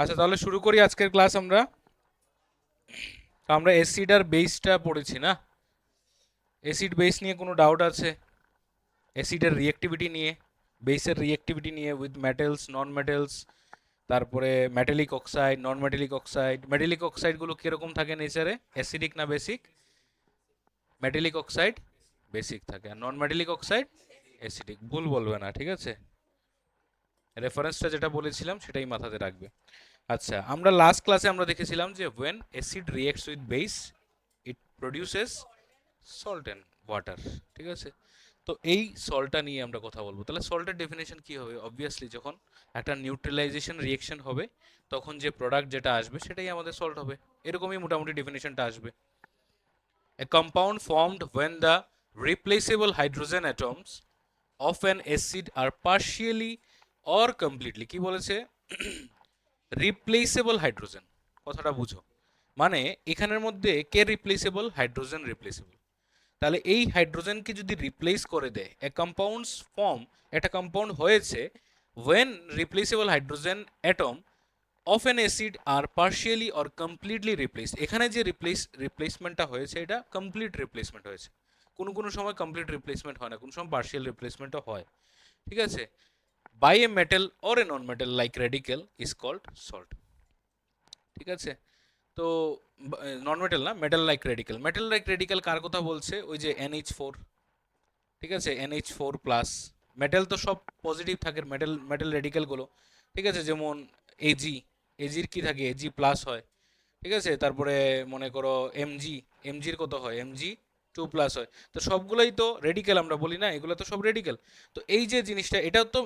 আচ্ছা, তাহলে শুরু করি আজকের ক্লাস। আমরা অ্যাসিড আর বেসটা পড়েছি না? অ্যাসিড বেস নিয়ে কোনো ডাউট আছে? অ্যাসিডের রিঅ্যাক্টিভিটি নিয়ে, বেসের রিঅ্যাক্টিভিটি নিয়ে উইথ মেটালস, নন মেটালস, তারপরে metallic oxide, non metallic oxide. Metallic অক্সাইডগুলো কীরকম থাকে নেচারে, অ্যাসিডিক না বেসিক? মেটালিক অক্সাইড বেসিক থাকে, আর নন মেটালিক অক্সাইড অ্যাসিডিক। ভুল বলবে না, ঠিক আছে? রেফারেন্সটা যেটা বলেছিলাম সেটাই মাথাতে রাখবে। আচ্ছা, আমরা লাস্ট ক্লাসে আমরা দেখেছিলাম যে when acid reacts with base it produces salt and water, ঠিক আছে? তো এই সল্টটা নিয়ে আমরা কথা বলবো। তাহলে সল্টের ডেফিনেশন কি হবে? অবভিয়াসলি যখন একটা নিউট্রালাইজেশন রিয়েকশন হবে তখন যে প্রোডাক্ট যেটা আসবে সেটাই আমাদের সল্ট হবে। এরকমই মোটামুটি ডেফিনেশনটা আসবে। A compound formed when the replaceable hydrogen atoms of an acid are partially or completely, কি বলেছে? রিপ্লেসেবল হাইড্রোজেন, কথাটা বুঝো। মানে এখানের মধ্যে কে রিপ্লেসেবল? Hydrogen replaceable. তাহলে এই হাইড্রোজেনকে যদি রিপ্লেস করে দেয়, এ কম্পাউন্ডস ফর্ম, একটা কম্পাউন্ড হয়েছে when replaceable hydrogen atom of an acid are partially or completely replaced. এখানে যে রিপ্লেসমেন্টটা হয়েছে এটা কমপ্লিট রিপ্লেসমেন্ট হয়েছে। কোনো কোনো সময় কমপ্লিট রিপ্লেসমেন্ট হয় না, কোনো সময় পার্শিয়াল রিপ্লেসমেন্টও হয়, ঠিক আছে? By a metal or a non metal like radical is called salt, ঠিক আছে? তো নন মেটাল না, metal like radical. Metal like radical কার কথা বলছে? ওই যে NH4, ঠিক আছে? NH4 plus. মেটাল তো সব পজিটিভ থাকে, মেটাল মেটাল রেডিকেলগুলো, ঠিক আছে? যেমন এজি, এজির কি থাকে? এজি প্লাস হয়, ঠিক আছে? তারপরে মনে করো এমজি, এমজির কত হয়? এমজি 2 প্লাস হয়। তো সবগুলোই তো রেডিকেল, আমরা বলি না এগুলো তো সব রেডিকেল। তো এই যে জিনিসটা, এটা তো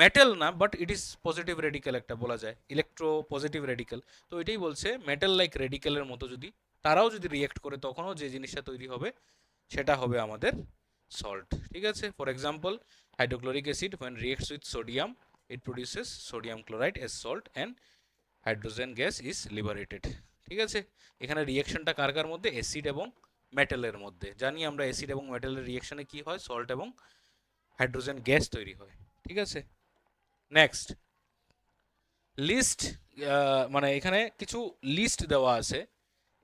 মেটাল না, but it is positive radical, একটা বলা যায় ইলেকট্রো পজিটিভ রেডিকেল। তো এটাই বলছে মেটাল লাইক রেডিকেলের মতো যদি তারাও যদি রিয়েক্ট করে তখনও যে জিনিসটা তৈরি হবে সেটা হবে আমাদের সল্ট, ঠিক আছে? For example, hydrochloric acid when reacts with sodium it produces sodium chloride as salt and hydrogen gas is liberated, ঠিক আছে? এখানে রিয়েকশনটা কার কার মধ্যে? অ্যাসিড এবং মেটালের মধ্যে। জানি আমরা অ্যাসিড এবং মেটালের রিয়েকশনে কি হয়? সল্ট এবং হাইড্রোজেন গ্যাস তৈরি হয়, ঠিক আছে? Next, list. মানে এখানে কিছু লিস্ট দেওয়া আছে।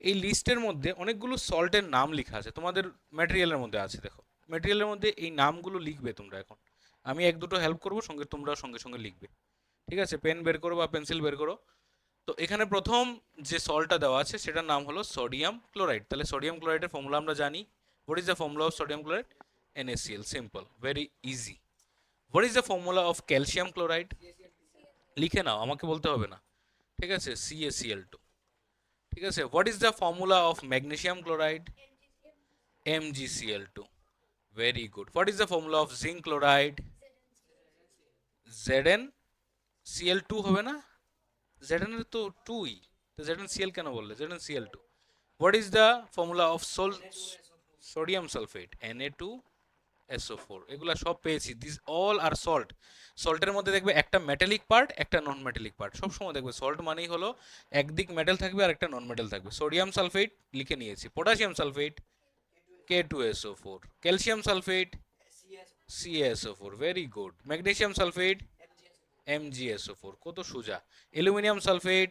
এই লিস্টের মধ্যে অনেকগুলো সল্টের নাম লেখা আছে, তোমাদের ম্যাটেরিয়ালের মধ্যে আছে। দেখো, ম্যাটেরিয়ালের মধ্যে এই নামগুলো লিখবে তোমরা। এখন আমি এক দুটো হেল্প করবো, সঙ্গে তোমরা সঙ্গে সঙ্গে লিখবে, ঠিক আছে? পেন বের করো বা পেন্সিল বের করো। তো এখানে প্রথম যে সল্টটা দেওয়া আছে সেটার নাম হলো সোডিয়াম ক্লোরাইড। তাহলে সোডিয়াম ক্লোরাইডের ফর্মুলা আমরা জানি। What is the formula of sodium chloride? NaCl, simple, very easy. What is the formula of calcium chloride? লিখে নাও, আমাকে বলতে হবে না, ঠিক আছে? CaCl2, ঠিক আছে? What is the formula of magnesium chloride? MgCl2, very good. What is the formula of zinc chloride? ZnCl2 হবে না? Zn এর তো 2ই, তো ZnCl কেন বললে? ZnCl2। What is the formula of sodium sulphate? Na2SO4। এগুলা সব পেয়েছি, দিস অল আর সল্ট। সল্টের মধ্যে দেখবে একটা মেটালিক পার্ট, একটা নন মেটালিক পার্ট। সবসময় দেখবে সল্ট মানেই হলো একদিক মেটাল থাকবে আর একটা নন মেটাল থাকবে। সোডিয়াম সালফেট লিখে নিয়েছি। Potassium sulphate K2SO4। Calcium sulphate CaSO4, very good. Magnesium sulphate MgSO4, কত সোজা। Aluminium sulphate,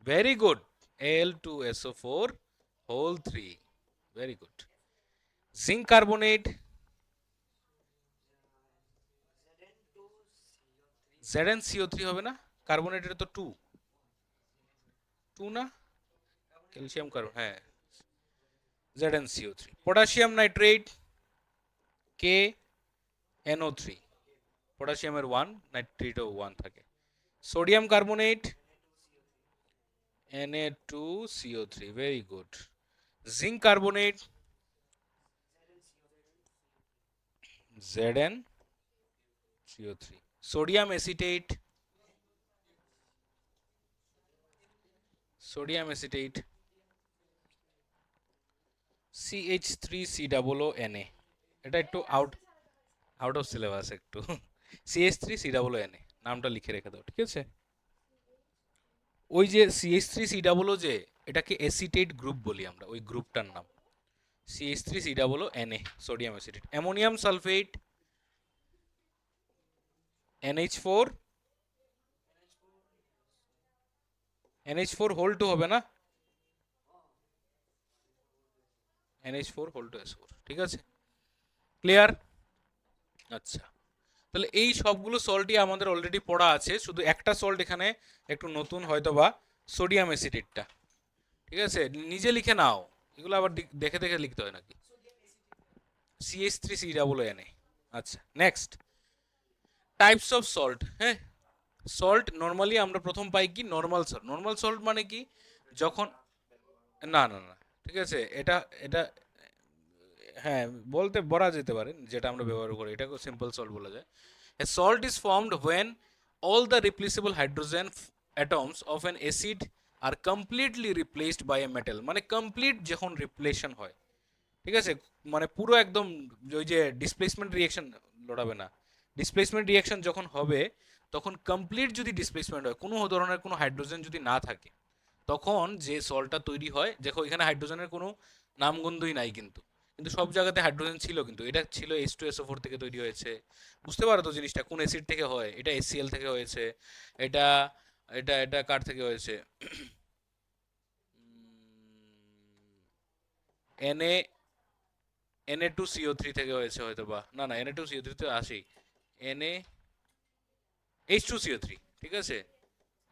very good, Al2SO4 whole 3, very good. Zinc carbonate ZnCO3 হবে না? কার্বনেটের তো 2, 2 না? ক্যালসিয়াম কার্বন, হ্যাঁ, ZnCO3। পটাশিয়াম নাইট্রেট KNO3, পটাশিয়ামের 1, নাইট্রেটও 1 থাকে। Sodium carbonate Na2CO3, very good. Zinc carbonate ZnCO3। Sodium acetate, sodium acetate CH3COONA। এটা একটু আউট আউট অফ সিলেবাস একটু। CH3COONA নামটা লিখে রেখে দাও, ঠিক আছে? ওই যে CH3COO, যে এটাকে অ্যাসিটেট গ্রুপ বলি আমরা, ওই গ্রুপটার নাম CH3COONA, sodium acetate. Ammonium sulphate NH4 NH4 whole two হবে না, NH4 হোল টু SO4, ঠিক আছে, ক্লিয়ার? আচ্ছা, তাহলে এই সবগুলো সল্টই আমাদের অলরেডি পড়া আছে, শুধু একটা সল্ট এখানে একটু নতুন হয়তো বা সোডিয়াম অ্যাসিডেটটা, ঠিক আছে, নিজে লিখে নাও, এগুলো আবার দেখে দেখে লিখতে হয় নাকি? CH3COONA। আচ্ছা, নেক্সট টাইপস অফ সল্ট। হ্যাঁ, সল্ট নর্মালি আমরা প্রথম পাই কি নর্মাল সল্ট। নর্মাল সল্ট মানে কি, যখন, না না না, ঠিক আছে, এটা এটা হ্যাঁ বলতে বলা যেতে পারে, যেটা আমরা ব্যবহার করি এটাকে সিম্পল সল্ট বলা যায়। A salt is formed when all the replaceable hydrogen atoms of an acid are completely replaced by a metal, মানে কমপ্লিট যখন রিপ্লেশন হয়, ঠিক আছে, মানে পুরো একদম ওই যে ডিসপ্লেসমেন্ট রিঅ্যাকশন লড়াবে না, ডিসপ্লেসমেন্ট রিঅ্যাকশন যখন হবে তখন কমপ্লিট যদি ডিসপ্লেসমেন্ট হয়, কোনো ধরনের কোনো হাইড্রোজেন যদি না থাকে, তখন যে সল্টটা তৈরি হয়, দেখো এখানে হাইড্রোজেনের কোনো নামগন্ধই নাই, কিন্তু কিন্তু সব জায়গাতে হাইড্রোজেন ছিল, কিন্তু এটা ছিল H2SO4 থেকে তৈরি হয়েছে। বুঝতে পারো তো জিনিসটা কোন অ্যাসিড থেকে হয়, এটা HCl থেকে হয়েছে, এটা এটা এটা কার থেকে হয়েছে, Na Na2CO3 থেকে হয়েছে হয়তো বা, না না Na2CO3 তো আসেই, Na H2CO3, ঠিক আছে,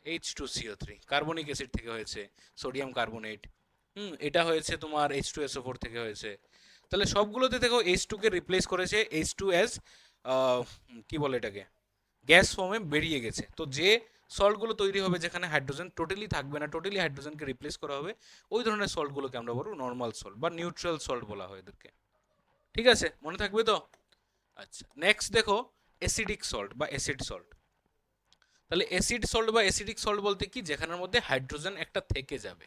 H2CO3 কার্বনিক অ্যাসিড থেকে হয়েছে, সোডিয়াম কার্বনেট। এটা হয়েছে তোমার H2SO4 থেকে হয়েছে। তাহলে সবগুলোতে দেখো H2 কে রিপ্লেস করেছে H2 অ্যাজ কি বলে এটাকে, গ্যাস ফর্মে বেরিয়ে গেছে। তো যে সল্টগুলো তৈরি হবে যেখানে হাইড্রোজেন টোটালি থাকবে না, টোটালি হাইড্রোজেনকে রিপ্লেস করা হবে, ওই ধরনের সল্টগুলোকে আমরা বলবো নর্মাল সল্ট বা নিউট্রাল সল্ট বলা হয় এদেরকে, ঠিক আছে, মনে থাকবে তো? আচ্ছা, নেক্সট দেখো অ্যাসিডিক সল্ট বা অ্যাসিড সল্ট। তাহলে অ্যাসিড সল্ট বা অ্যাসিডিক সল্ট বলতে কি, যেখানের মধ্যে হাইড্রোজেন একটা থেকে যাবে,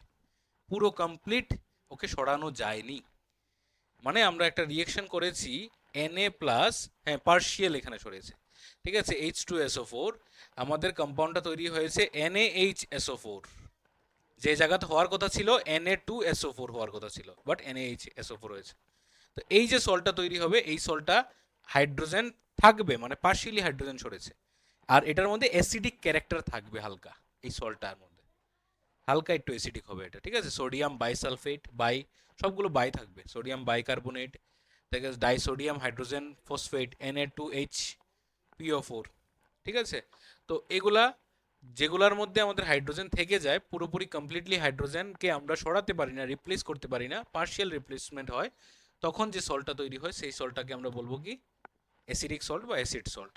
পুরো কমপ্লিট ওকে সরানো যায়নি, মানে আমরা একটা রিয়েকশন করেছি Na প্লাস, হ্যাঁ পার্শিয়াল এখানে সরেছে, ঠিক আছে, H2SO4, আমাদের কম্পাউন্ডটা তৈরি হয়েছে NaHSO4, যে জায়গাতে হওয়ার কথা ছিল Na2SO4 হওয়ার কথা ছিল, বাট NaHSO4 হয়েছে। তো এই যে সল্টটা তৈরি হবে, এই সল্টটা হাইড্রোজেন থাকবে, মানে পার্শিয়ালি হাইড্রোজেন সরেছে, আর এটার মধ্যে অ্যাসিডিক ক্যারেক্টার থাকবে হালকা, এই সল্টটার মধ্যে হালকা একটু অ্যাসিডিক হবে এটা, ঠিক আছে, সোডিয়াম বাইসালফেট, বাই, সবগুলো বাই থাকবে, সোডিয়াম বাইকার্বনেট, ঠিক আছে, ডাইসোডিয়াম হাইড্রোজেন ফসফেট Na2HPO4, ঠিক আছে। তো এগুলা যেগুলার মধ্যে আমাদের হাইড্রোজেন থেকে যায়, পুরোপুরি কমপ্লিটলি হাইড্রোজেনকে আমরা সরাতে পারি না, রিপ্লেস করতে পারি না, পার্শিয়াল রিপ্লেসমেন্ট হয়, তখন যে সল্টটা তৈরি হয় সেই সল্টটাকে আমরা বলবো কি অ্যাসিডিক সল্ট বা acid salt.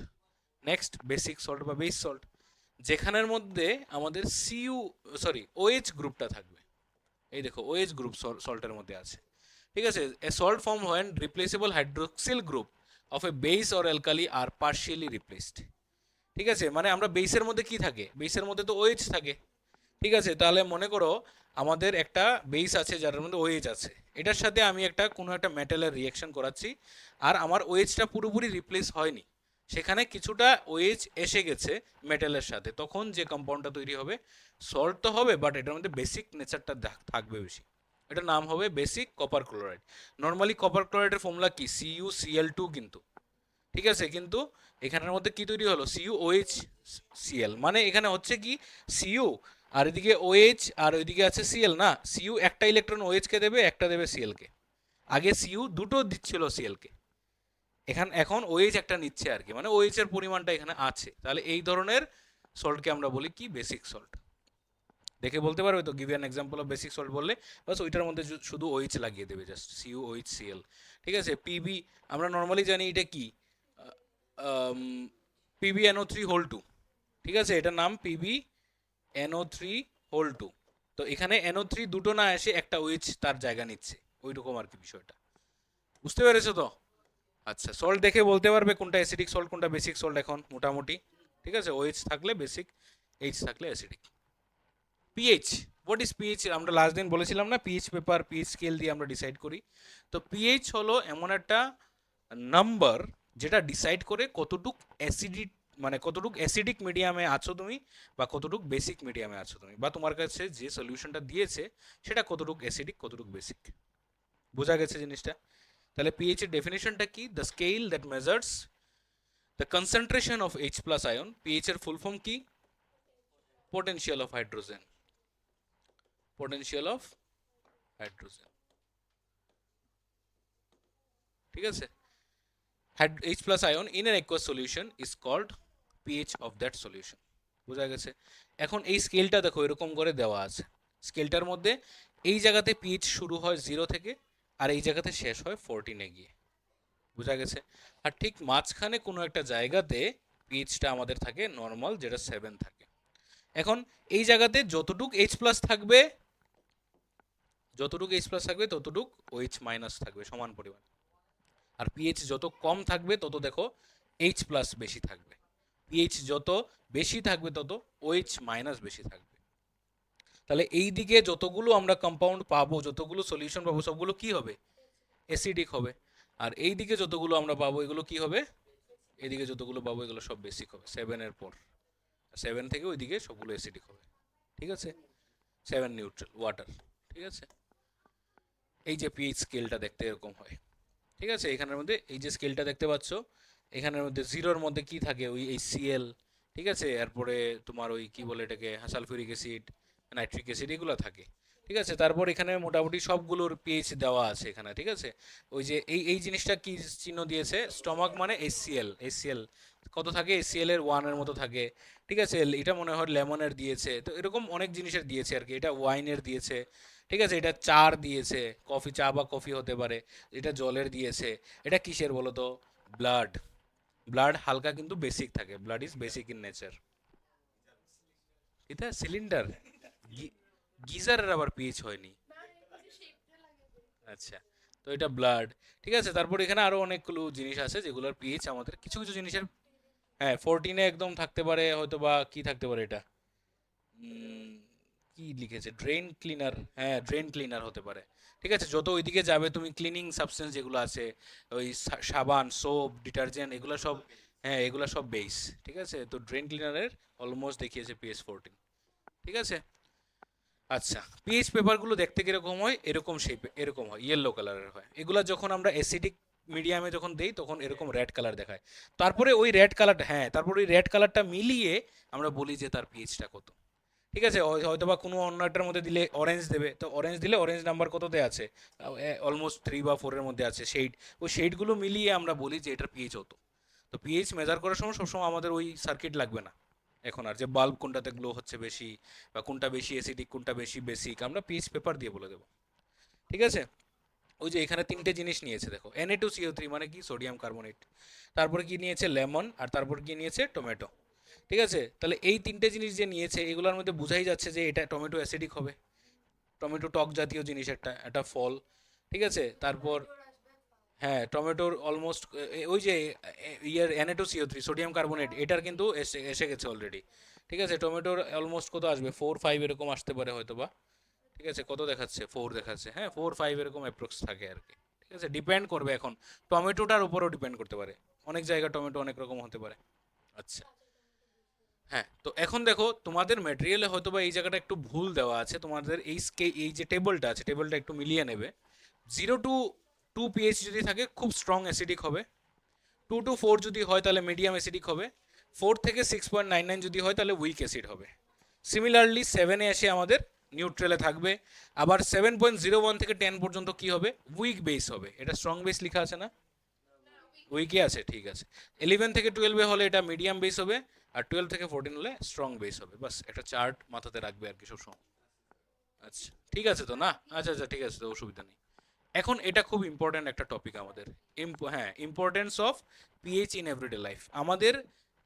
Next basic salt বা বেস সল্ট, যেখানের মধ্যে আমাদের OH গ্রুপটা থাকবে, এই দেখো OH গ্রুপ সল্টের মধ্যে আছে, ঠিক আছে, a salt form when replaceable hydroxyl group of a base or alkali are partially replaced, ঠিক আছে, মানে আমরা বেসের মধ্যে কি থাকে, বেসের মধ্যে তো OH থাকে, ঠিক আছে, তাহলে মনে করো আমাদের একটা বেস আছে যার মধ্যে OH আছে, এটার সাথে আমি একটা কোনো একটা মেটালের রিয়াকশন করাচ্ছি, আর আমার OHটা পুরোপুরি রিপ্লেস হয়নি, সেখানে কিছুটা OH এসে গেছে মেটালের সাথে, তখন যে কম্পাউন্ডটা তৈরি হবে, সল্ট তো হবে বাট এটার মধ্যে বেসিক নেচারটা থাকবে বেশি, এটার নাম হবে basic copper chloride. Normally copper ক্লোরাইডের ফর্মুলা কি CuCl2, কিন্তু ঠিক আছে, কিন্তু এখানের মধ্যে কি তৈরি হলো CuOHCl, মানে এখানে হচ্ছে কি Cu আর এদিকে OH আর ওইদিকে আছে Cl, না Cu একটা ইলেকট্রন OH কে দেবে, একটা দেবে Cl কে, আগে Cu দুটো দিচ্ছিল Cl কে, এখন OH একটা নিচ্ছে আর কি, মানে OH এর পরিমাণটা এখানে আছে, তাহলে এই ধরনের সল্টকে আমরা বলি কি বেসিক সল্ট। দেখে বলতে পারবে তো, give an example of basic salt বললে বাস ওইটার মধ্যে শুধু OH লাগিয়ে দেবে, জাস্ট CuOHCl, ঠিক আছে। পিবি আমরা নর্মালি জানি এটা কি, PbNO3 হোল টু, ঠিক আছে, এটার নাম PbNO3 হোল টু। তো এখানে NO3 দুটো না এসে একটা OH তার জায়গা নিচ্ছে, ওইরকম আর কি বিষয়টা, বুঝতে পেরেছো তো? আচ্ছা, সল্ট দেখে বলতে পারবে কোনটা অ্যাসিডিক সল্ট কোনটা বেসিক সল্ট এখন মোটামুটি, ঠিক আছে, OH থাকলে বেসিক, H থাকলে acidic. PH, what is pH, আমরা লাস্ট দিন বলেছিলাম না পিএইচ পেপার পিএইচ স্কেল দিয়ে আমরা ডিসাইড করি। তো পিএইচ হলো এমন একটা নাম্বার যেটা ডিসাইড করে কতটুক অ্যাসিডিক, মানে কতটুক অ্যাসিডিক মিডিয়ামে আছো তুমি, বা কতটুক বেসিক মিডিয়ামে আছো তুমি, বা তোমার কাছে যে সলিউশনটা দিয়েছে সেটা কতটুক অ্যাসিডিক কতটুক বেসিক, বোঝা গেছে জিনিসটা? তাহলে পিএইচ এর ডেফিনেশনটা কি, the scale that measures the concentration of H plus ion. PH এর ফুল ফর্ম কি, potential of hydrogen, potential of hydrogen, ঠিক আছে। H plus ion in an aqueous solution is called pH of that solution, বোঝা গেছে। এখন এই স্কেলটা দেখো এরকম করে দেওয়া আছে, স্কেলটার মধ্যে এই জায়গাতে পিএইচ শুরু হয় 0 থেকে আর এই জায়গাতে শেষ হয় 14 এ গিয়ে, বোঝা গেছে। আর ঠিক মাঝখানে কোনো একটা জায়গাতে পিএইচটা আমাদের থাকে নর্মাল, যেটা 7 থাকে। এখন এই জায়গাতে যতটুক H প্লাস থাকবে, ততটুক OH মাইনাস থাকবে সমান পরিমাণ। আর পিএইচ যত কম থাকবে তত দেখো এইচ প্লাস বেশি থাকবে, পিএইচ যত বেশি থাকবে তত ওএইচ মাইনাস বেশি থাকবে। তাহলে এই দিকে যতগুলো আমরা কম্পাউন্ড পাবো, যতগুলো সলিউশন পাবো, সবগুলো কি হবে? অ্যাসিডিক হবে। আর এই দিকে যতগুলো আমরা পাবো এগুলো কি হবে? এদিকে যতগুলো পাবো এগুলো সব বেসিক হবে 7 এর পর, 7 থেকে ওইদিকে সবগুলো অ্যাসিডিক হবে, ঠিক আছে। 7 নিউট্রাল ওয়াটার, ঠিক আছে। এই যে পিএইচ স্কেলটা দেখতে এরকম হয়, ঠিক আছে। এখানের মধ্যে এই যে স্কেলটা দেখতে পাচ্ছ, এখানের মধ্যে জিরোর মধ্যে কি থাকে? ওই HCl, ঠিক আছে। এরপরে তোমার ওই কি বলে এটাকে, সালফিউরিক অ্যাসিড, নাইট্রিক অ্যাসিড, এগুলো থাকে, ঠিক আছে। তারপর এখানে মোটামুটি সবগুলোর পিএইচ দেওয়া আছে এখানে, ঠিক আছে। ওই যে এই জিনিসটা কি চিহ্ন দিয়েছে? স্টমাক মানে HCl কত থাকে? HCl এর 1 এর মতো থাকে, ঠিক আছে। এটা মনে হয় লেমনের দিয়েছে, তো এরকম অনেক জিনিসের দিয়েছে আর কি। এটা ওয়াইনের দিয়েছে, ঠিক আছে। এটা চার দিয়েছে, কফি, চা বা কফি হতে পারে। এটা জলের দিয়েছে। এটা কিসের বলো তো? ব্লাড। ব্লাড হালকা কিন্তু বেসিক থাকে, blood is basic in nature. এটা সিলিন্ডার, গিজারের আবার পিএইচ হয়নি। আচ্ছা, তো এটা ব্লাড, ঠিক আছে। তারপর এখানে আরো অনেকগুলো জিনিস আছে যেগুলোর পিএইচ আমাদের কিছু কিছু জিনিসের, হ্যাঁ 14-এ একদম থাকতে পারে হয়তো, বা কি থাকতে পারে এটা, কি লিখেছে, ড্রেন ক্লিনার, হ্যাঁ ড্রেন ক্লিনার হতে পারে, ঠিক আছে। যত ওইদিকে যাবে তুমি ক্লিনিং সাবস্টেন্স যেগুলো আছে, ওই সাবান, সোপ, ডিটারজেন্ট, এগুলো সব, হ্যাঁ এগুলো সব বেস, ঠিক আছে। তো ড্রেন ক্লিনারের অলমোস্ট দেখিয়েছে PS14, ঠিক আছে। আচ্ছা, পিএইচ পেপারগুলো দেখতে কিরকম হয়? এরকম শেপে, এরকম হয়, ইয়েলো কালারের হয়। এগুলা যখন আমরা অ্যাসিডিক মিডিয়ামে যখন দেই তখন এরকম রেড কালার দেখায়। তারপরে ওই রেড কালারটা, হ্যাঁ তারপরে ওই রেড কালারটা মিলিয়ে আমরা বলি যে তার পিএইচটা কত, ঠিক আছে। হয়তো বা কোনো অন্য একটার মধ্যে দিলে অরেঞ্জ দেবে, তো অরেঞ্জ দিলে অরেঞ্জ নাম্বার কততে আছে? অলমোস্ট 3 বা 4-এর মধ্যে আছে শেড। ওই শেডগুলো মিলিয়ে আমরা বলি যে এটার পিএইচ হতো। তো পিএইচ মেজার করার সময় সবসময় আমাদের ওই সার্কিট লাগবে না এখন আর, যে বাল্ব কোনটাতে গ্লো হচ্ছে বেশি, বা কোনটা বেশি অ্যাসিডিক, কোনটা বেশি বেসিক, আমরা পিএইচ পেপার দিয়ে বলে দেবো, ঠিক আছে। ওই যে এখানে তিনটে জিনিস নিয়েছে দেখো, Na2CO3 মানে কি? Sodium carbonate. তারপরে কি নিয়েছে? লেমন। আর তারপর কি নিয়েছে? টমেটো, ঠিক আছে। তাহলে এই তিনটে জিনিস যে নিয়েছে এগুলোর মধ্যে বোঝাই যাচ্ছে যে এটা টমেটো অ্যাসিডিক হবে। টমেটো টক জাতীয় জিনিস, একটা একটা ফল, ঠিক আছে। তারপর হ্যাঁ টমেটোর অলমোস্ট ওই যে ইয়ার Na2CO3 সোডিয়াম কার্বনেট, এটার কিন্তু এসে এসে গেছে অলরেডি, ঠিক আছে। টমেটোর অলমোস্ট কত আসবে? 4-5 এরকম আসতে পারে হয়তো বা, ঠিক আছে। কত দেখাচ্ছে? 4 দেখাচ্ছে, হ্যাঁ 4-5 এরকম অ্যাপ্রক্স থাকে আর কি, ঠিক আছে। ডিপেন্ড করবে এখন টমেটোটার উপরও ডিপেন্ড করতে পারে, অনেক জায়গায় টমেটো অনেক রকম হতে পারে। আচ্ছা, হ্যাঁ তো এখন দেখো তোমাদের ম্যাটেরিয়ালে হয়তো বা এই জায়গাটা একটু ভুল দেওয়া আছে। তোমাদের এই যে টেবিলটা আছে, টেবিলটা একটু মিলিয়ে নেবে। 0 to 2 পিএইচ যদি থাকে খুব স্ট্রং অ্যাসিডিক হবে, 2 to 4 যদি হয় তাহলে মিডিয়াম অ্যাসিডিক হবে, 4 থেকে 6.99 যদি হয় তাহলে উইক অ্যাসিড হবে। সিমিলারলি 7-এ এসে আমাদের নিউট্রালে থাকবে। আবার 7.01 থেকে 10 পর্যন্ত কি হবে? উইক বেস হবে। এটা স্ট্রং বেস লেখা আছে না? উইকই আছে, ঠিক আছে। 11 থেকে 12-এ হলে এটা মিডিয়াম বেস হবে, আর 12 থেকে 14 হলে স্ট্রং বেস হবে। বাস একটা চার্ট মাথাতে রাখবে আর কি সবসময়। আচ্ছা ঠিক আছে তো না? আচ্ছা আচ্ছা ঠিক আছে, তো অসুবিধা নেই। এখন এটা খুব ইম্পর্ট্যান্ট একটা টপিক আমাদের, হ্যাঁ importance of pH in everyday life. আমাদের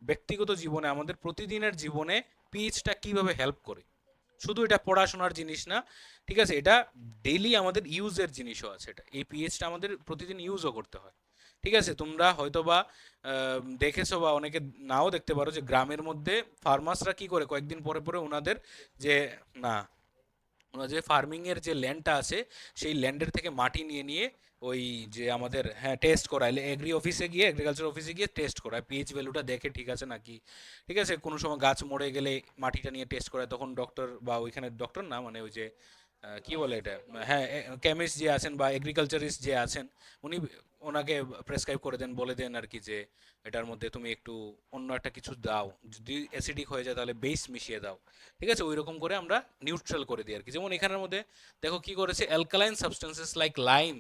ব্যক্তিগত জীবনে, আমাদের প্রতিদিনের জীবনে পিএইচটা কিভাবে হেল্প করে। শুধু এটা পড়াশোনার জিনিস না, ঠিক আছে, এটা ডেইলি আমাদের ইউজের জিনিসও আছে। এটা এই পিএইচটা আমাদের প্রতিদিন ইউজও করতে হয়, ঠিক আছে। তোমরা হয়তো বা দেখেছো বা অনেকে নাও দেখতে পারো যে গ্রামের মধ্যে ফার্মার্সরা কি করে কয়েকদিন পরে পরে ওনাদের যে, না ওনার যে ফার্মিংয়ের যে ল্যান্ডটা আছে সেই ল্যান্ডের থেকে মাটি নিয়ে নিয়ে ওই যে আমাদের, হ্যাঁ টেস্ট করায় এগ্রিকালচার অফিসে গিয়ে টেস্ট করায়, পিএইচ ভ্যালুটা দেখে ঠিক আছে নাকি, ঠিক আছে। কোনো সময় গাছ মরে গেলে মাটিটা নিয়ে টেস্ট করায়, তখন ডক্টর বা ওইখানে ডক্টর না মানে ওই যে কি বলে এটা, হ্যাঁ, কেমিস্ট যে আছেন বা এগ্রিকালচারিস্ট যে আছেন, উনি ওনাকে প্রেসক্রাইব করে দেন, বলে দেন আর কি যে এটার মধ্যে তুমি একটু অন্য একটা কিছু দাও, যদি অ্যাসিডিক হয়ে যায় তাহলে বেস মিশিয়ে দাও। ঠিক আছে, ওই রকম করে আমরা নিউট্রাল করে দিই আর কি। যেমন এখানের মধ্যে দেখো কি করেছে, alkaline substances like lime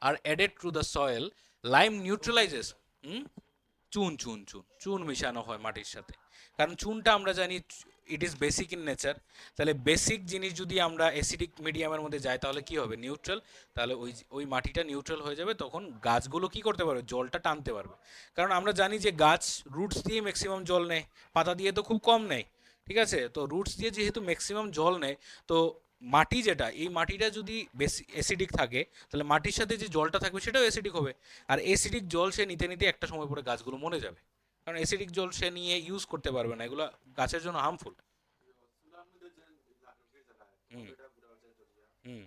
are added to the soil. Lime neutralises. Hmm. চুন চুন চুন চুন মিশানো হয় মাটির সাথে, কারণ চুনটা আমরা জানি it is basic in nature. তাহলে বেসিক জিনিস যদি আমরা অ্যাসিডিক মিডিয়ামের মধ্যে যাই তাহলে কি হবে, নিউট্রাল। তাহলে ওই ওই মাটিটা নিউট্রাল হয়ে যাবে, তখন গাছগুলো কি করতে পারবে, জলটা টানতে পারবে। কারণ আমরা জানি যে গাছ রুটস দিয়ে ম্যাক্সিমাম জল নেয়, পাতা দিয়ে তো খুব কম নেয়। ঠিক আছে, তো রুটস দিয়ে যেহেতু ম্যাক্সিমাম জল নেয়, তো মাটি যেটা, এই মাটিটা যদি বেশি অ্যাসিডিক থাকে, তাহলে মাটির সাথে যে জলটা থাকবে সেটাও অ্যাসিডিক হবে। আর অ্যাসিডিক জল সে নিতে নিতে একটা সময় পরে গাছগুলো মরে যাবে, কারণ অ্যাসিডিক জল সে নিয়ে ইউজ করতে পারবে না, এগুলো গাছের জন্য হার্মফুল। হুম। হুম।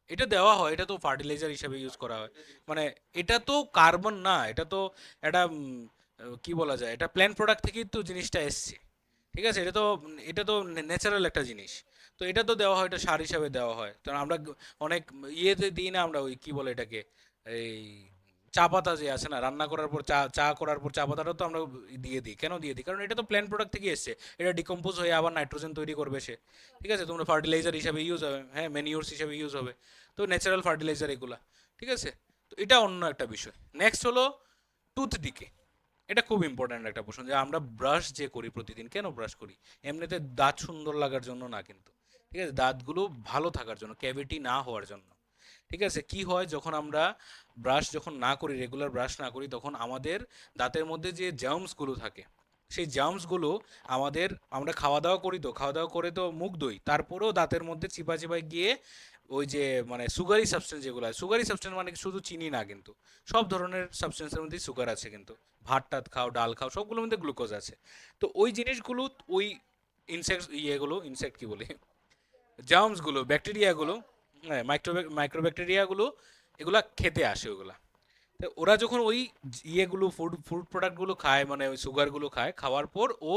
এটা দেওয়া হয়, এটা তো ফার্টিলাইজার হিসেবে ইউজ করা হয়। মানে এটা তো কার্বন না, এটা তো একটা কি বলা যায়, এটা প্ল্যান্ট প্রোডাক্ট থেকেই তো জিনিসটা এসছে। ঠিক আছে, এটা তো ন্যাচারাল একটা জিনিস। তো এটা তো দেওয়া হয়, এটা সার হিসাবে দেওয়া হয়। তো আমরা অনেক ইয়েতে দিই না আমরা, ওই কি বলে এটাকে, এই চা পাতা যে আছে না, রান্না করার পর চা চা করার পর চা পাতাটা তো আমরা দিয়ে দিই, কেন দিয়ে দিই, কারণ এটা তো প্ল্যান্ট প্রোডাক্ট থেকে এসছে। এটা ডিকম্পোজ হয়ে আবার নাইট্রোজেন তৈরি করবে সে। ঠিক আছে, তোমরা ফার্টিলাইজার হিসাবে ইউজ হবে, হ্যাঁ, ম্যানিউরস হিসাবে ইউজ হবে। তো ন্যাচারাল ফার্টিলাইজার এগুলা। ঠিক আছে, তো এটা অন্য একটা বিষয়। নেক্সট হলো টুথ ডিকে। এটা খুব ইম্পর্ট্যান্ট একটা প্রশ্ন, যে আমরা ব্রাশ যে করি প্রতিদিন, কেন ব্রাশ করি? এমনিতে দাঁত সুন্দর লাগার জন্য না কিন্তু। ঠিক আছে, দাঁতগুলো ভালো থাকার জন্য, ক্যাভিটি না হওয়ার জন্য। ঠিক আছে, কি হয় যখন আমরা ব্রাশ যখন না করি, রেগুলার ব্রাশ না করি, তখন আমাদের দাঁতের মধ্যে যে জার্মসগুলো থাকে, সেই জার্মসগুলো আমাদের, আমরা খাওয়া দাওয়া করি, তো খাওয়া দাওয়া করে তো মুখ দই, তারপরেও দাঁতের মধ্যে চিপা চিপায় গিয়ে ওই যে মানে সুগারি সাবস্টেন্স যেগুলো আছে, সুগারি সাবস্টেন্স মানে শুধু চিনি না কিন্তু, সব ধরনের সাবস্টেন্সের মধ্যেই সুগার আছে কিন্তু। ভাত টাত খাও, ডাল খাও, সবগুলোর মধ্যে গ্লুকোজ আছে। তো ওই জিনিসগুলো, ওই ইনসেক্ট ইয়েগুলো, ইনসেক্ট কি বলি, জার্মসগুলো, ব্যাকটেরিয়াগুলো, হ্যাঁ, মাইক্রোব্যাকটেরিয়াগুলো, এগুলা খেতে আসে ওগুলা। তো ওরা যখন ওই ইয়েগুলো, ফুড ফুড প্রোডাক্টগুলো খায়, মানে ওই সুগারগুলো খায়, খাওয়ার পর ও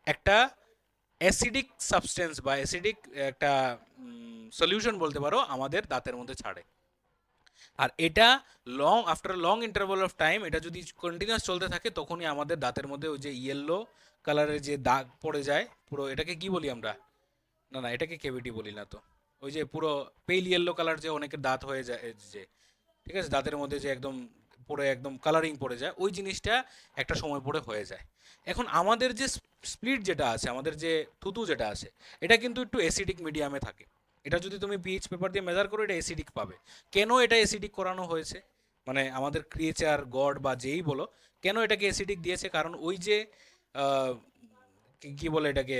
একটা অ্যাসিডিক সাবস্টেন্স বা অ্যাসিডিক একটা সলিউশন বলতে পারো, আমাদের দাঁতের মধ্যে ছাড়ে। আর এটা after long interval of time, এটা যদি কন্টিনিউয়াস চলতে থাকে, তখনই আমাদের দাঁতের মধ্যে ওই যে ইয়েলো কালারের যে দাগ পড়ে যায় পুরো, এটাকে কি বলি আমরা, না না, এটাকে কেভিটি বলি না তো, ওই যে পুরো পেল ইয়েলো কালার যে অনেকের দাঁত হয়ে যায় যে, ঠিক আছে, দাঁতের মধ্যে যে একদম পরে একদম কালারিং পড়ে যায়, ওই জিনিসটা একটা সময় পরে হয়ে যায়। এখন আমাদের যে স্প্লিট যেটা আছে, আমাদের যে থুতু যেটা আছে, এটা কিন্তু একটু অ্যাসিডিক মিডিয়ামে থাকে। এটা যদি তুমি পিএইচ পেপার দিয়ে মেজার করো, এটা অ্যাসিডিক পাবে। কেন এটা অ্যাসিডিক করানো হয়েছে, মানে আমাদের ক্রিয়েচার গড বা যেই বলো, কেন এটাকে অ্যাসিডিক দিয়েছে, কারণ ওই যে আহ, কি বলে এটাকে,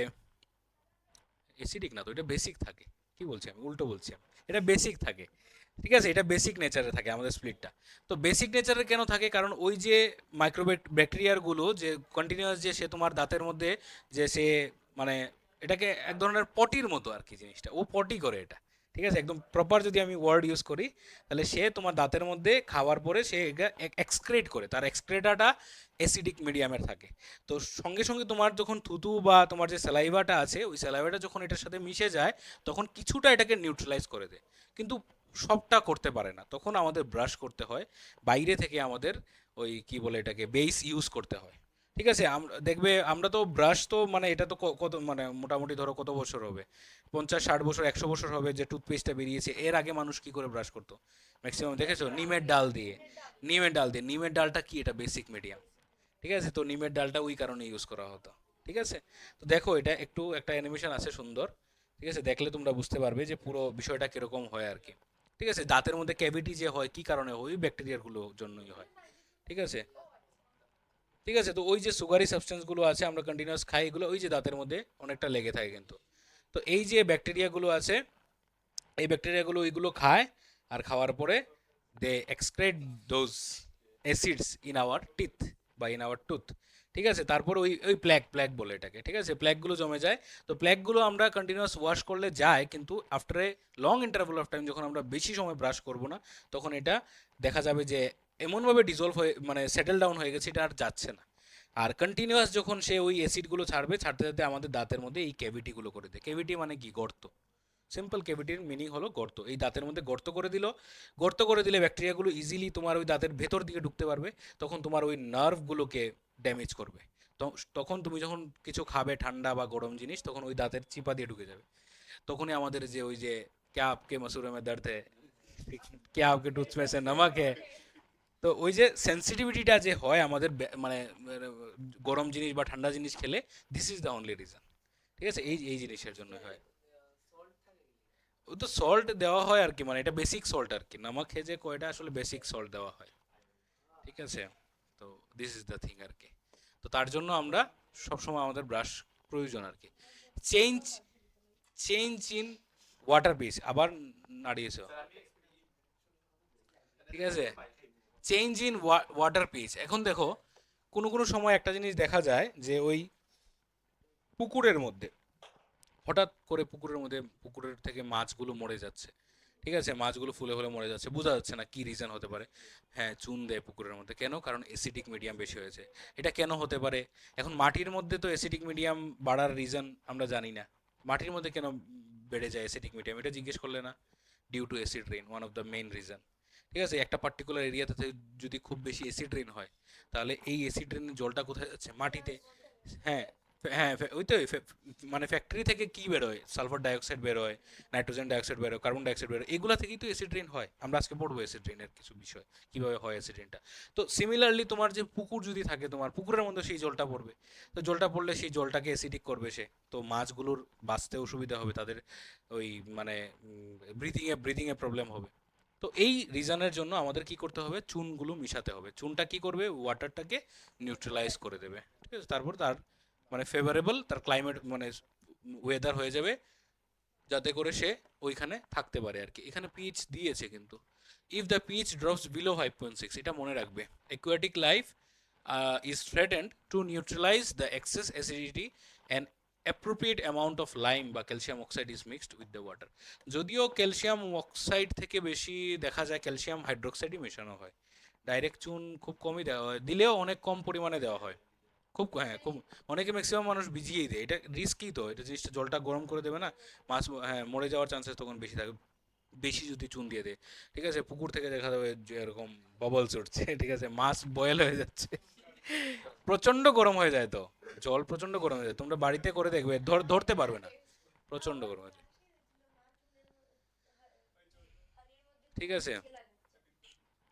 অ্যাসিডিক না তো, এটা বেসিক থাকে। কি বলছি আমি, উল্টো বলছি আমি, এটা বেসিক থাকে। ঠিক আছে, এটা বেসিক নেচারে থাকে আমাদের স্প্লিটটা। তো বেসিক নেচারে কেন থাকে, কারণ ওই যে মাইক্রো ব্যাকটেরিয়ারগুলো যে কন্টিনিউয়াস, যে সে তোমার দাঁতের মধ্যে, যে সে মানে এটাকে এক ধরনের পটির মতো আর কি জিনিসটা, ও পটি করে এটা। ঠিক আছে, একদম প্রপার যদি আমি ওয়ার্ড ইউজ করি, তাহলে সে তোমার দাঁতের মধ্যে খাওয়ার পরে সে এটা এক্সক্রেট করে, তার এক্সক্রেটাটা অ্যাসিডিক মিডিয়ামের থাকে। তো সঙ্গে সঙ্গে তোমার যখন থুতু বা তোমার যে স্যালাইভাটা আছে, ওই স্যালাইভাটা যখন এটার সাথে মিশে যায়, তখন কিছুটা এটাকে নিউট্রালাইজ করে দেয়। কিন্তু সবটা করতে পারে না, তখন আমাদের ব্রাশ করতে হয়, বাইরে থেকে আমাদের ওই কি বলে এটাকে বেস ইউজ করতে হয়। ঠিক আছে, আমরা দেখবে, আমরা তো ব্রাশ তো মানে এটা তো কত মানে মোটামুটি ধরো কত বছর হবে, 50 60 বছর 100 বছর হবে যে টুথপেস্টটা বেরিয়েছে। এর আগে মানুষ কি করে ব্রাশ করতো, ম্যাক্সিমাম দেখেছো নিমের ডাল দিয়ে। নিমের ডালটা কি, এটা বেসিক মিডিয়াম। ঠিক আছে, তো নিমের ডালটা ওই কারণে ইউজ করা হতো। ঠিক আছে, তো দেখো এটা একটু একটা অ্যানিমেশন আছে সুন্দর। ঠিক আছে, দেখলে তোমরা বুঝতে পারবে যে পুরো বিষয়টা কিরকম হয় আর কি। ঠিক আছে, দাঁতের মধ্যে ক্যাভিটি যে হয় কি কারণে হয়, ওই ব্যাকটেরিয়াগুলোর জন্যই হয়। ঠিক আছে। ঠিক আছে, তো ওই যে সুগারি সাবস্টেন্সগুলো আছে, আমরা কন্টিনিউয়াস খাই এগুলো, ওই যে দাঁতের মধ্যে অনেকটা লেগে থাকে কিন্তু। তো এই যে ব্যাকটেরিয়াগুলো আছে, এই ব্যাকটেরিয়াগুলো ওইগুলো খায়, আর খাওয়ার পরে they excrete those acids in our teeth বা ইন আওয়ার টুথ। ঠিক আছে, তারপর ওই ওই প্ল্যাক বলে এটাকে। ঠিক আছে, প্ল্যাকগুলো জমে যায়। তো প্ল্যাকগুলো আমরা কন্টিনিউয়াস ওয়াশ করলে যায়, কিন্তু after a long interval of time, যখন আমরা বেশি সময় ব্রাশ করব না, তখন এটা দেখা যাবে যে এমনভাবে ডিজলভ হয়ে, মানে সেটেল ডাউন হয়ে গেছে, এটা আর যাচ্ছে না। আর কন্টিনিউয়াস যখন সে ওই অ্যাসিডগুলো ছাড়বে, ছাড়তে ছাড়তে আমাদের দাঁতের মধ্যে এই ক্যাভিটিগুলো করে দেয়। ক্যাভিটি মানে কি, গর্ত। সিম্পল ক্যাভিটির মিনিং হলো গর্ত। এই দাঁতের মধ্যে গর্ত করে দিল, গর্ত করে দিলে ব্যাকটেরিয়াগুলো ইজিলি তোমার ওই দাঁতের ভেতর দিকে ঢুকতে পারবে, তখন তোমার ওই নার্ভগুলোকে ড্যামেজ করবে। তো তখন তুমি যখন কিছু খাবে ঠান্ডা বা গরম জিনিস, তখন ওই দাঁতের চিপা দিয়ে ঢুকে যাবে। তখনই আমাদের যে ওই যে ক্যা আপকে মসুরে মে দর্দ है, ক্যা আপকে টুথ में से नमक है, তো ওই যে সেন্সিটিভিটিটা যে হয় আমাদের মানে গরম জিনিস বা ঠান্ডা জিনিস খেলে, this is the only reason. ঠিক আছে, এই এই জিনিসের জন্য হয়। ও তো সল্ট দেওয়া হয় আর কি, মানে এটা বেসিক সল্ট আর কি, নামাক খেয়ে কয়টা আসলে বেসিক সল্ট দেওয়া হয়। ঠিক আছে, তো দিস ইজ দ্য থিং আর কি। তো তার জন্য আমরা সবসময় আমাদের ব্রাশ প্রয়োজন আর কি। Change change in water pH, আবার নাড়িয়েছ, ঠিক আছে, চেঞ্জ ইন ওয়াটার পিচ। এখন দেখো কোনো কোনো সময় একটা জিনিস দেখা যায় যে ওই পুকুরের মধ্যে হঠাৎ করে পুকুরের থেকে মাছগুলো মরে যাচ্ছে। ঠিক আছে, মাছগুলো ফুলে ফুলে মরে যাচ্ছে, বোঝা যাচ্ছে না কি রিজন হতে পারে। হ্যাঁ, চুন দেয় পুকুরের মধ্যে, কেন? কারণ অ্যাসিডিক মিডিয়াম বেশি হয়েছে। এটা কেন হতে পারে? এখন মাটির মধ্যে তো অ্যাসিডিক মিডিয়াম বাড়ার রিজন আমরা জানি না। মাটির মধ্যে কেন বেড়ে যায় অ্যাসিডিক মিডিয়াম, এটা জিজ্ঞেস করলে না? Due to acid rain, one of the main reason. ঠিক আছে, একটা পার্টিকুলার এরিয়াতে যদি খুব বেশি অ্যাসিড রেইন হয়, তাহলে এই অ্যাসিড রেইনের জলটা কোথায় যাচ্ছে? মাটিতে। হ্যাঁ, হ্যাঁ, ওই তো মানে ফ্যাক্টরি থেকে কি বেরোয়? সালফার ডাইঅক্সাইড বেরোয়, নাইট্রোজেন ডাইঅক্সাইড বেরোয়, কার্বন ডাইঅক্সাইড বেরোয়, এগুলা থেকেই তো অ্যাসিড রেইন হয়। আমরা আজকে পড়বো অ্যাসিড রেইনের কিছু বিষয়, কিভাবে হয় অ্যাসিড রেইনটা। তো সিমিলারলি তোমার যে পুকুর যদি থাকে, তোমার পুকুরের মধ্যে সেই জলটা পড়বে, তো জলটা পড়লে সেই জলটাকে অ্যাসিডিক করবে সে, তো মাছগুলোর বাঁচতে অসুবিধা হবে, তাদের ওই মানে ব্রিদিংয়ে প্রবলেম হবে। তো এই রিজনের জন্য আমাদের কি করতে হবে? চুনগুলো মিশাতে হবে। চুনটা কি করবে? ওয়াটারটাকে নিউট্রালাইজ করে দেবে। ঠিক আছে, তারপর তার মানে ফেভারেবল তার ক্লাইমেট মানে ওয়েদার হয়ে যাবে, যাতে করে সে ওইখানে থাকতে পারে আর কি। এখানে পিএইচ দিয়েছে কিন্তু, if the pH drops below 5.6, এটা মনে রাখবে, aquatic life is threatened to neutralise the excess acidity and appropriate amount of lime বা calcium oxide is mixed with the water. যদিও ক্যালসিয়াম অক্সাইড থেকে বেশি দেখা যায় ক্যালসিয়াম হাইড্রোক্সাইডই মেশানো হয়, ডাইরেক্ট চুন খুব কমই দেওয়া হয়, দিলেও অনেক কম পরিমাণে দেওয়া হয়। খুব, হ্যাঁ, খুব, অনেকে ম্যাক্সিমাম মানুষ ভিজিয়েই দেয়, এটা রিস্কি, তো এটা জিনিসটা জলটা গরম করে দেবে না, মাছ হ্যাঁ মরে যাওয়ার চান্সেস তখন বেশি থাকে, বেশি যদি চুন দিয়ে দেয়। ঠিক আছে, পুকুর থেকে দেখা যাবে যে এরকম বাবলস উঠছে, ঠিক আছে, মাছ বয়েল হয়ে যাচ্ছে, প্রচন্ড গরম হয়ে যায়, তো জল প্রচন্ড গরম হয়ে যায়, তোমরা বাড়িতে করে দেখবে, ধরতে পারবে না, প্রচন্ড গরম হয়ে যায়। ঠিক আছে,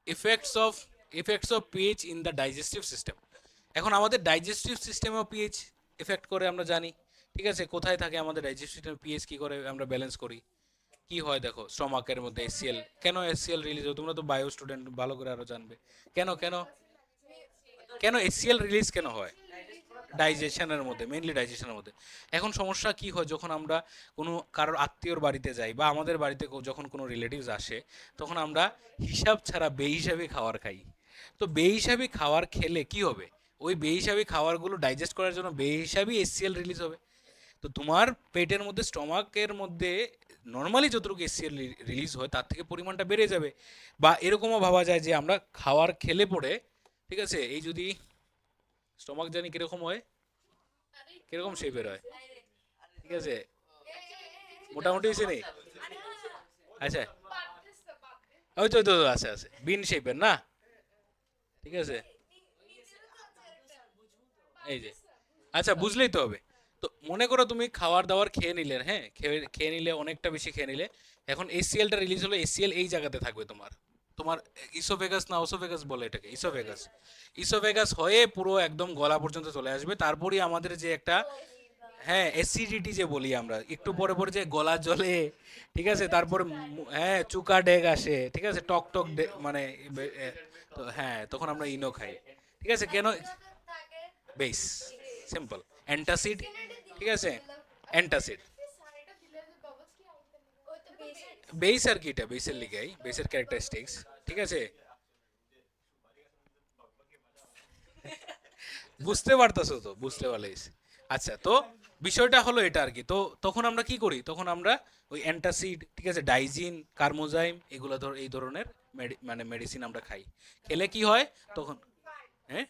effects of pH in the digestive system. এখন আমাদের ডাইজেস্টিভ সিস্টেমেও পিএইচ এফেক্ট করে আমরা জানি। ঠিক আছে, কোথায় থাকে আমাদের ডাইজেস্টিভ সিস্টেম, পিএইচ কি করে আমরা ব্যালেন্স করি? কি হয় দেখো, স্টমাকের মধ্যে এসসিএল, কেন এসসিএল রিলিজ হয়? তোমরা তো বায়ো স্টুডেন্ট, ভালো করে আরো জানবে। কেন কেন কেন এসসিএল রিলিজ কেন হয়? ডাইজেশনের মধ্যে, মেইনলি ডাইজেশনের মধ্যে। এখন সমস্যা কি হয়, যখন আমরা কোনো কারোর আত্মীয়র বাড়িতে যাই বা আমাদের বাড়িতে যখন কোনো রিলেটিভস আসে, তখন আমরা হিসাব ছাড়া বেহিসাবি খাবার খাই। তো বেহিসাবি খাবার খেলে কি হবে? ওই বেহিসাবি খাবারগুলো ডাইজেস্ট করার জন্য বেহিসাবি এসসিএল রিলিজ হবে। তো তোমার পেটের মধ্যে, স্টমাকের মধ্যে নর্মালি যতটুকু এসসিএল রিলিজ হয় তার থেকে পরিমাণটা বেড়ে যাবে। বা এরকমও ভাবা যায় যে আমরা খাবার খেলে পড়ে, ঠিক আছে, এই যদি স্টমাক জানি কিরকম হয়, কিরকম শেপের হয়, ঠিক আছে, মোটামুটি হয়েছে নেই? আচ্ছা, ওই তো তো আছে আছে বিন শেপের না, ঠিক আছে, এই যে, আচ্ছা বুঝলেই তো হবে। তো মনে করো তুমি খাবার দাবার খেয়ে নিলে, হ্যাঁ, খেয়ে খেয়ে নিলে, অনেকটা বেশি খেয়ে নিলে, এখন এসসিএলটা রিলিজ হলো, এসসিএল এই জায়গাতে থাকবে তোমার, তোমার ইসোফেগাস না ওসোফেগাস বলে এটাকে, ইসোফেগাস। ইসোফেগাস হয়ে পুরো একদম গলা পর্যন্ত চলে আসবে, তারপরই আমাদের যে একটা, হ্যাঁ, অ্যাসিডিটি যে বলি আমরা, একটু পরে পরে যে গলা জ্বলে, ঠিক আছে, তারপর হ্যাঁ চুকা ডেক আসে, ঠিক আছে, টক টক মানে তো হ্যাঁ, তখন আমরা ইনো খাই। ঠিক আছে, কেন? বেস, সিম্পল, অ্যান্টাসিড, ঠিক আছে, অ্যান্টাসিড, বেস আর কি, এটা বেসের লিগাই, বেসের ক্যারেক্টারিস্টিক্স। ঠিক আছে, বুঝতে পারতেছো তো? বুঝতে পারলেই। আচ্ছা, তো বিষয়টা হলো এটা আর কি। তো তখন আমরা কি করি? তখন আমরা ওই অ্যান্টাসিড, ঠিক আছে, ডাইজিন, কার্মোজাইম, এগুলো এই ধরনের মানে মেডিসিন আমরা খাই। খেলে কি হয় তখন? হ্যাঁ,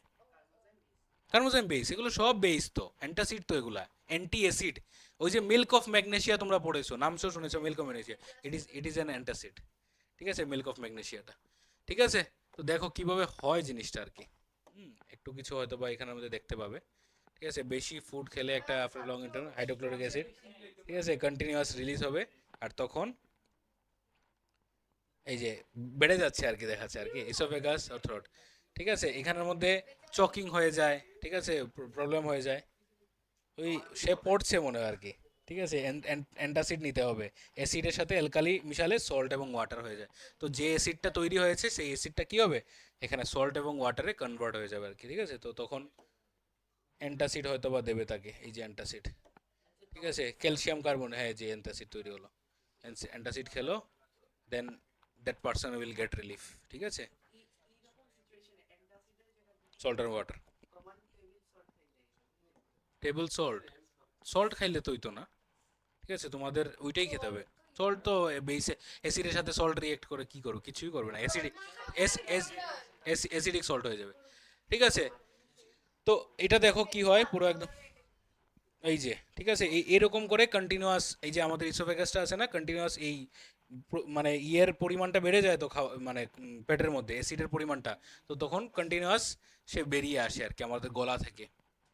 কার্মোজাইম বেস, এগুলো সব বেস, তো অ্যান্টাসিড তো এগুলা অ্যান্টি অ্যাসিড। ওই যে মিল্ক অফ ম্যাগনেসিয়া তোমরা পড়েছো, নাম শুনেছো milk of magnesia, it is an antacid. ঠিক আছে, মিল্ক অফ ম্যাগনেসিয়াটা। ঠিক আছে, তো দেখো কিভাবে হয় জিনিসটা আর কি। একটু কিছু হয়তো বা এখানের মধ্যে দেখতে পাবে। ঠিক আছে, বেশি ফুড খেলে একটা after long internal hydrochloric acid, ঠিক আছে, কন্টিনিউয়াস রিলিজ হবে। আর তখন এই যে বেড়ে যাচ্ছে আর কি, দেখাচ্ছে আর কি ইসোফেগাস আর থ্রোট। ঠিক আছে, এখানের মধ্যে চকিং হয়ে যায়, ঠিক আছে, প্রবলেম হয়ে যায়। ওই সে পড়ছে মনে হয় আর কি। ঠিক আছে, অ্যান্টাসিড নিতে হবে, অ্যাসিডের সাথে অ্যালকালি মিশালে সল্ট এবং ওয়াটার হয়ে যায়। তো যে অ্যাসিডটা তৈরি হয়েছে সেই অ্যাসিডটা কি হবে, এখানে সল্ট এবং ওয়াটারে কনভার্ট হয়ে যাবে আর কি। ঠিক আছে, তো তখন অ্যান্টাসিড হয়তো বা দেবে তাকে, এই যে অ্যান্টাসিড। ঠিক আছে, ক্যালসিয়াম কার্বন, হ্যাঁ যে অ্যান্টাসিড তৈরি হলো, অ্যান্টাসিড খেলো, then that person will get relief. ঠিক আছে, সল্ট আর ওয়াটার, টেবল সল্ট, সল্ট খাইলে তো হইতো না। ঠিক আছে, তোমাদের ওইটাই খেতে হবে। সল্ট তো বেসে অ্যাসিডের সাথে সল্ট রিয়েক্ট করে কি করবে, কিছুই করবে না, অ্যাসিডিক অ্যাসিডিক সল্ট হয়ে যাবে। ঠিক আছে, তো এটা দেখো কি হয় পুরো একদম এই যে। ঠিক আছে, এরকম করে কন্টিনিউয়াস, এই যে আমাদের ইসোফেগাসটা আছে না, কন্টিনিউয়াস এই মানে ইয়ের পরিমাণটা বেড়ে যায় তো খাওয়া মানে পেটের মধ্যে অ্যাসিডের পরিমাণটা, তো তখন কন্টিনিউয়াস সে বেরিয়ে আসে আর কি আমাদের গলা থেকে।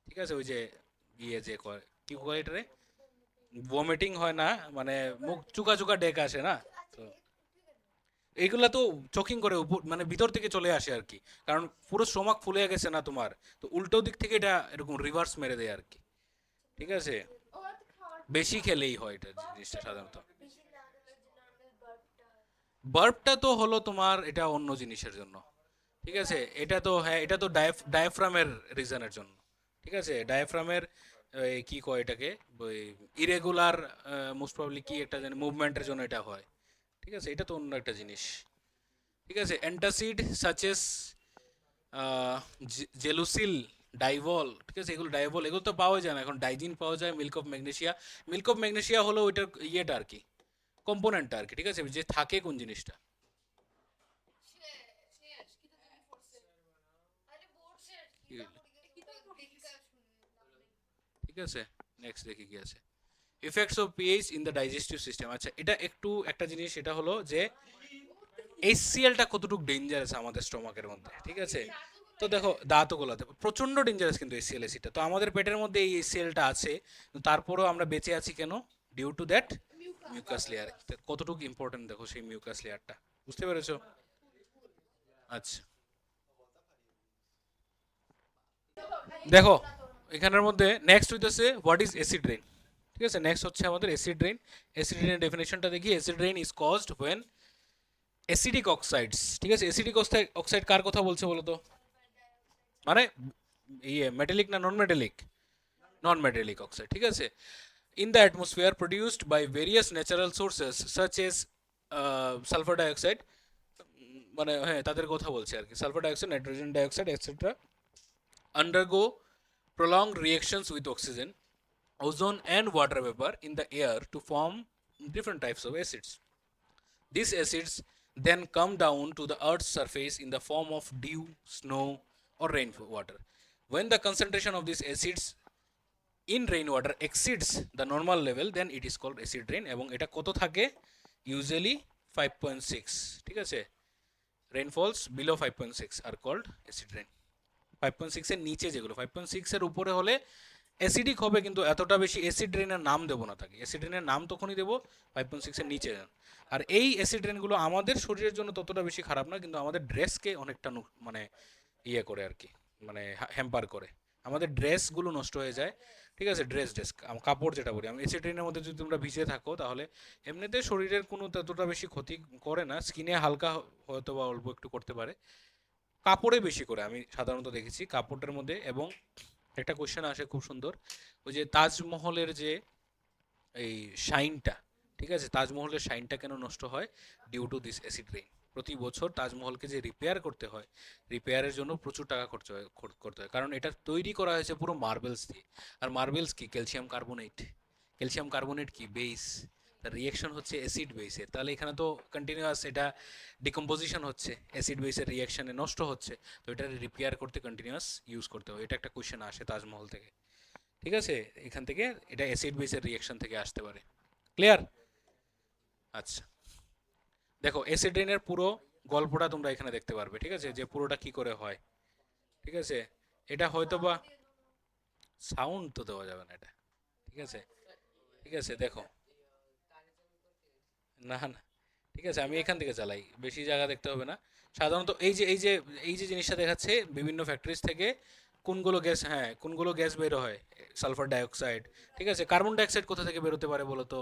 ঠিক আছে, ওই যে ইয়ে যে কয় কি কয় এটারে, ভমিটিং হয় না, মানে মুখ চুকা চুকা ডেক আসে না, তো এইগুলা তো চকিং করে উপর মানে ভিতর থেকে চলে আসে আর কি, কারণ পুরো স্টোমাক ফুলে গেছে না তোমার, তো উল্টো দিক থেকে এটা এরকম রিভার্স মেরে দেয় আর কি। ঠিক আছে, বেশি খেলেই হয় এটা জিনিসটা সাধারণত। বার্বটা তো হলো তোমার এটা অন্য জিনিসের জন্য। ঠিক আছে, এটা তো হ্যাঁ, এটা তো ডায়াফ্রামের রিজনের জন্য। ঠিক আছে, ডায়াফ্রামের কি কয় এটাকে, ওই ইরেগুলার মোস্ট প্রবলি কি একটা জানি মুভমেন্টের জন্য এটা হয়। ঠিক আছে, এটা তো অন্য একটা জিনিস। ঠিক আছে, অ্যান্টাসিড সাচেস জেলুসিল, ডাইভল, ঠিক আছে, এগুলো ডাইভল এগুলো তো পাওয়া যায় না এখন, ডাইজিন পাওয়া যায়, milk of magnesia. Milk of magnesia হলো ওইটার ইয়েটা আর কি, কম্পোনেন্টটা আর কি। ঠিক আছে, যে থাকে কোন জিনিসটা। ঠিক আছে, নেক্সট দেখি কি আছে, effects of pH in the digestive system. আচ্ছা, এটা একটু একটা জিনিস, এটা হলো যে এইচসিএলটা কতটুকু ডেঞ্জারাস আমাদের স্টোমাকের মধ্যে। ঠিক আছে, তো দেখো দাঁতও গোলাতে প্রচন্ড ডেঞ্জারাস কিন্তু এইচসিএল অ্যাসিডটা, তো আমাদের পেটের মধ্যে এই এইচসিএলটা আছে, তারপরেও আমরা বেঁচে আছি কেন, due to that mucus layer. কতটুকু ইম্পর্টেন্ট দেখো সেই মিউকাস লেয়ারটা, বুঝতে পেরেছো? আচ্ছা, দেখো এখানের মধ্যে নেক্সট হইতেছে হোয়াট ইজ অ্যাসিড রেইন। ঠিক আছে, নেক্সট হচ্ছে আমাদের অ্যাসিড রেইন। অ্যাসিড রেইনের ডেফিনেশনটা দেখি, acid rain is caused when acidic oxides. ঠিক আছে, অ্যাসিডিক অক্সাইড কার কথা বলছে বলো তো, মানে ইয়ে মেটালিক না নন মেটালিক, নন মেটালিক অক্সাইড। ঠিক আছে, in the atmosphere produced by various natural sources such as sulphur dioxide, মানে হ্যাঁ তাদের কথা বলছে আর কি, sulphur dioxide, nitrogen dioxide etcetera undergo prolonged reactions with oxygen, ozone and water vapor in the air to form different types of acids. These acids then come down to the earth's surface in the form of dew, snow or rainwater. When the concentration of these acids in rainwater exceeds the normal level, then it is called acid rain, এবং এটা কত থাকে, usually 5.6। ঠিক আছে, rainfalls below 5.6 are called acid rain। 5.6 এর নিচে যেগুলো, 5.6 এর উপরে হলে অ্যাসিডিক হবে, কিন্তু এতটা বেশি অ্যাসিড রেনের নাম দেবো না তাকে, অ্যাসিড রেনের নাম তখনই দেবো 5.6 এর নিচে। আর এই অ্যাসিড রেনগুলো আমাদের শরীরের জন্য ততটা বেশি খারাপ না, কিন্তু আমাদের ড্রেসকে অনেকটা মানে ইয়ে করে আর কি, মানে হ্যাম্পার করে, আমাদের ড্রেসগুলো নষ্ট হয়ে যায়। ঠিক আছে, ড্রেস কাপড় যেটা বলি আমি, অ্যাসিড রেনের মধ্যে যদি তোমরা ভিজে থাকো তাহলে এমনিতে শরীরের কোনো ততটা বেশি ক্ষতি করে না, স্কিনে হালকা হয়তো বা অল্প একটু করতে পারে, কাপড়ে বেশি করে আমি সাধারণত দেখেছি কাপড়টার মধ্যে। এবং একটা কোশ্চেন আসে খুব সুন্দর, ওই যে তাজমহলের যে এই শাইনটা, ঠিক আছে, তাজমহলের শাইনটা কেন নষ্ট হয়, due to this acid rain. প্রতি বছর তাজমহলকে যে রিপেয়ার করতে হয়, রিপেয়ারের জন্য প্রচুর টাকা খরচ করতে হয়, কারণ এটা তৈরি করা হয়েছে পুরো মার্বেলস দিয়ে। আর মার্বেলস কি, ক্যালসিয়াম কার্বনেট, ক্যালসিয়াম কার্বনেট কি বেস, তার রিয়েকশন হচ্ছে অ্যাসিড বেসের, তাহলে এখানে তো কন্টিনিউয়াস এটা ডিকম্পোজিশন হচ্ছে, অ্যাসিড বেসের রিয়াকশনে নষ্ট হচ্ছে, তো এটা রিপেয়ার করতে কন্টিনিউয়াস ইউজ করতে হয়। এটা একটা কোশ্চেন আসে তাজমহল থেকে। ঠিক আছে, এখান থেকে এটা অ্যাসিড বেসের রিঅ্যাকশন থেকে আসতে পারে। ক্লিয়ার? আচ্ছা, দেখো অ্যাসিড রেইনের পুরো গল্পটা তোমরা এখানে দেখতে পারবে, ঠিক আছে, যে পুরোটা কি করে হয়। ঠিক আছে, এটা হয়তো বা সাউন্ড তো দেওয়া যাবে না এটা, ঠিক আছে। ঠিক আছে দেখো, না না, ঠিক আছে আমি এখান থেকে চালাই, বেশি জায়গা দেখতে হবে না। সাধারণত এই যে জিনিসটা দেখাচ্ছে বিভিন্ন ফ্যাক্টরিজ থেকে কোনগুলো গ্যাস, হ্যাঁ কোনগুলো গ্যাস বের হয়, সালফার ডাইঅক্সাইড। ঠিক আছে, কার্বন ডাইঅক্সাইড কোথা থেকে বেরোতে পারে বলো তো?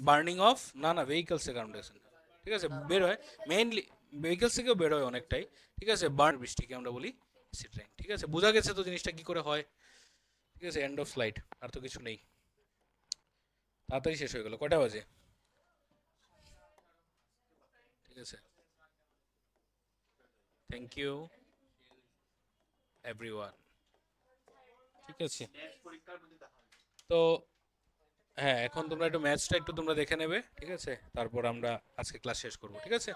বার্নিং অফ, না না ভেহিকলসে কার্বন ডাইঅক্সাইড, ঠিক আছে বের হয় মেইনলি, ভেহিকলস থেকেও বের হয় অনেকটাই। ঠিক আছে, বৃষ্টিকে আমরা বলি অ্যাসিড রেইন। ঠিক আছে, বোঝা গেছে তো জিনিসটা কি করে হয়। ঠিক আছে, এন্ড অফ স্লাইড, আর তো কিছু নেই। তাড়াতাড়ি শেষ হয়ে গেল, কয়টা বাজে? ঠিক আছে, থ্যাংক ইউ এভরিওয়ান। ঠিক আছে, তো হ্যাঁ এখন তোমরা একটু ম্যাথসটা একটু তোমরা দেখে নেবে, ঠিক আছে, তারপর আমরা আজকে ক্লাস শেষ করবো, ঠিক আছে।